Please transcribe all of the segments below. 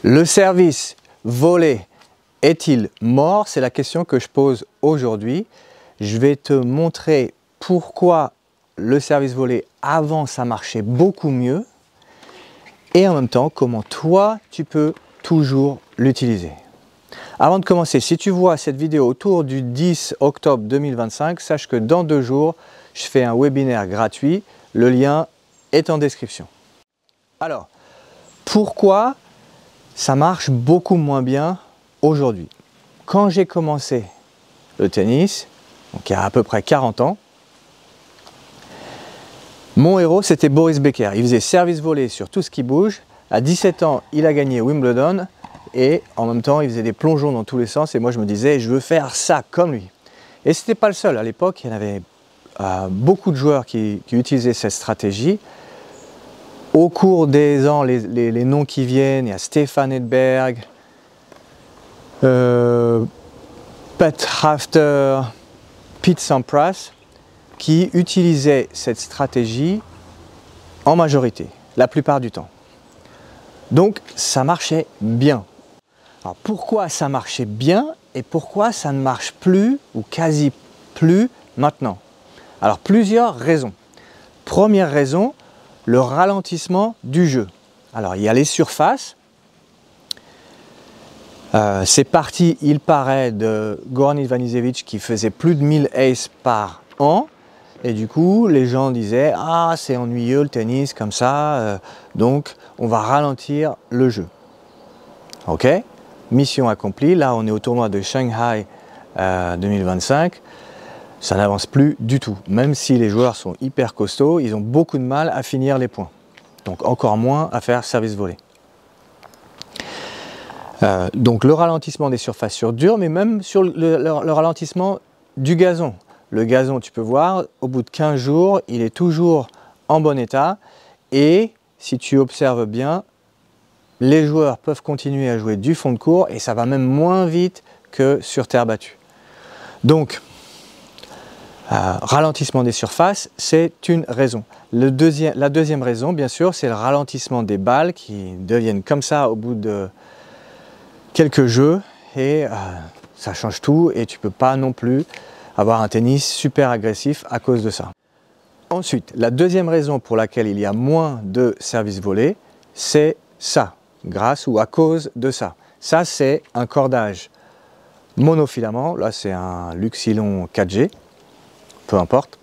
Le service volé est-il mort? C'est la question que je pose aujourd'hui. Je vais te montrer pourquoi le service volé avant ça marchait beaucoup mieux et en même temps comment toi tu peux toujours l'utiliser. Avant de commencer, si tu vois cette vidéo autour du 10 octobre 2025, sache que dans 2 jours, je fais un webinaire gratuit. Le lien est en description. Alors, pourquoi ça marche beaucoup moins bien aujourd'hui? Quand j'ai commencé le tennis, donc il y a à peu près 40 ans, mon héros c'était Boris Becker. Il faisait service volé sur tout ce qui bouge. À 17 ans, il a gagné Wimbledon et en même temps, il faisait des plongeons dans tous les sens. Et moi, je me disais, je veux faire ça comme lui. Et ce n'était pas le seul. À l'époque, il y en avait beaucoup de joueurs qui utilisaient cette stratégie. Au cours des ans, les noms qui viennent, il y a Stefan Edberg, Pat Rafter, Pete Sampras, qui utilisaient cette stratégie en majorité, la plupart du temps. Donc ça marchait bien. Alors pourquoi ça marchait bien et pourquoi ça ne marche plus ou quasi plus maintenant? Alors plusieurs raisons. Première raison, le ralentissement du jeu. Alors il y a les surfaces. C'est parti, il paraît, de Goran Ivanisevic qui faisait plus de 1000 aces par an. Et du coup, les gens disaient « Ah, c'est ennuyeux le tennis comme ça, donc on va ralentir le jeu. » Ok, mission accomplie. Là, on est au tournoi de Shanghai 2025. Ça n'avance plus du tout. Même si les joueurs sont hyper costauds, ils ont beaucoup de mal à finir les points. Donc encore moins à faire service volé. Donc le ralentissement des surfaces sur dur, mais même sur le ralentissement du gazon. Le gazon, tu peux voir, au bout de 15 jours, il est toujours en bon état. Et si tu observes bien, les joueurs peuvent continuer à jouer du fond de court et ça va même moins vite que sur terre battue. Donc, ralentissement des surfaces, c'est une raison. La deuxième raison, bien sûr, c'est le ralentissement des balles qui deviennent comme ça au bout de quelques jeux et ça change tout et tu ne peux pas non plus avoir un tennis super agressif à cause de ça. Ensuite, la deuxième raison pour laquelle il y a moins de services volés, c'est ça, grâce ou à cause de ça. Ça, c'est un cordage monofilament, là c'est un Luxilon 4G, peu importe.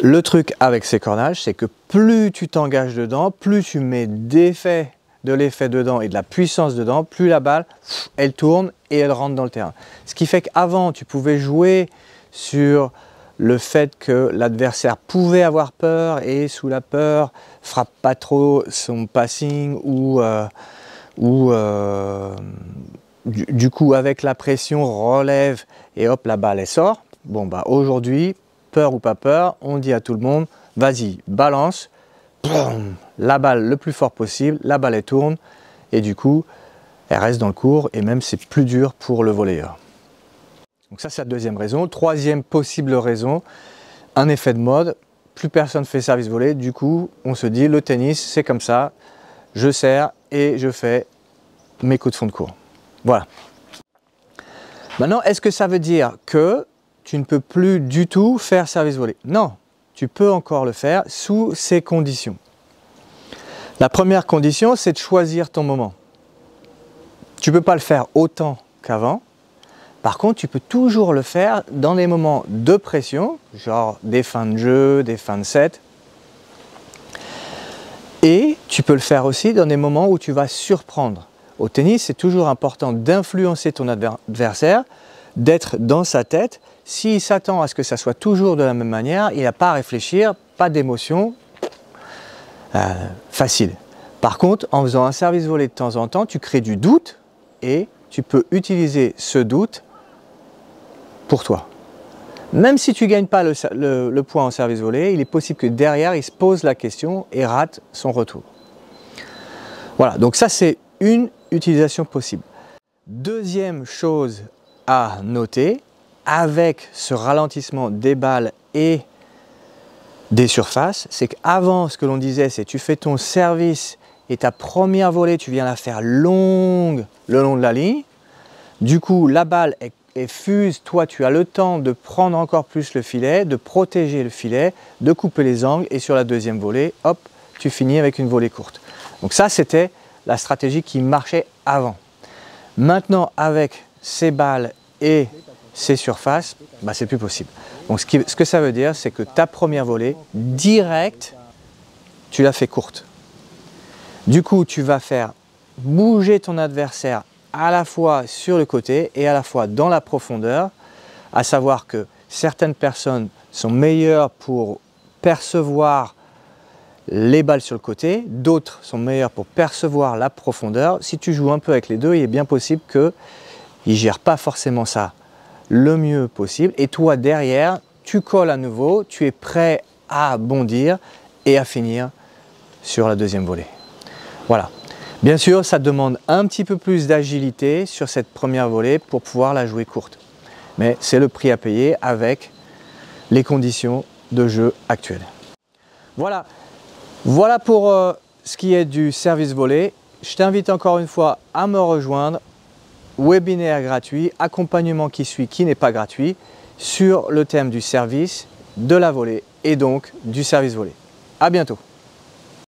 Le truc avec ces cordages, c'est que plus tu t'engages dedans, plus tu mets de l'effet dedans et de la puissance dedans, plus la balle, elle tourne et elle rentre dans le terrain. Ce qui fait qu'avant, tu pouvais jouer sur le fait que l'adversaire pouvait avoir peur et sous la peur, frappe pas trop son passing ou du coup avec la pression relève et hop la balle elle sort. Bon bah aujourd'hui, peur ou pas peur, on dit à tout le monde, vas-y balance, boum, la balle le plus fort possible, la balle elle tourne et du coup elle reste dans le court et même c'est plus dur pour le volleyeur. Donc ça c'est la deuxième raison. Troisième possible raison, un effet de mode, plus personne fait service volé, du coup on se dit le tennis c'est comme ça, je sers et je fais mes coups de fond de court. Voilà. Maintenant est-ce que ça veut dire que tu ne peux plus du tout faire service volé? Non, tu peux encore le faire sous ces conditions. La première condition c'est de choisir ton moment. Tu ne peux pas le faire autant qu'avant. Par contre, tu peux toujours le faire dans des moments de pression, genre des fins de jeu, des fins de set. Et tu peux le faire aussi dans des moments où tu vas surprendre. Au tennis, c'est toujours important d'influencer ton adversaire, d'être dans sa tête. S'il s'attend à ce que ça soit toujours de la même manière, il n'a pas à réfléchir, pas d'émotion, facile. Par contre, en faisant un service volé de temps en temps, tu crées du doute et tu peux utiliser ce doute pour toi. Même si tu ne gagnes pas le point en service volé, il est possible que derrière, il se pose la question et rate son retour. Voilà, donc ça c'est une utilisation possible. Deuxième chose à noter, avec ce ralentissement des balles et des surfaces, c'est qu'avant, ce que l'on disait, c'est tu fais ton service et ta première volée, tu viens la faire longue le long de la ligne. Du coup, la balle est fuse, toi tu as le temps de prendre encore plus le filet, de protéger le filet, de couper les angles et sur la deuxième volée, hop, tu finis avec une volée courte. Donc ça, c'était la stratégie qui marchait avant. Maintenant, avec ces balles et ces surfaces, bah, c'est plus possible. Donc ce que ça veut dire, c'est que ta première volée, direct, tu la fais courte. Du coup, tu vas faire bouger ton adversaire à la fois sur le côté et à la fois dans la profondeur, à savoir que certaines personnes sont meilleures pour percevoir les balles sur le côté, d'autres sont meilleures pour percevoir la profondeur. Si tu joues un peu avec les deux, il est bien possible qu'ils ne gèrent pas forcément ça le mieux possible. Et toi, derrière, tu colles à nouveau, tu es prêt à bondir et à finir sur la deuxième volée. Voilà. Bien sûr, ça demande un petit peu plus d'agilité sur cette première volée pour pouvoir la jouer courte. Mais c'est le prix à payer avec les conditions de jeu actuelles. Voilà. Voilà pour ce qui est du service volé. Je t'invite encore une fois à me rejoindre. Webinaire gratuit, accompagnement qui suit, qui n'est pas gratuit, sur le thème du service, de la volée et donc du service volé. À bientôt.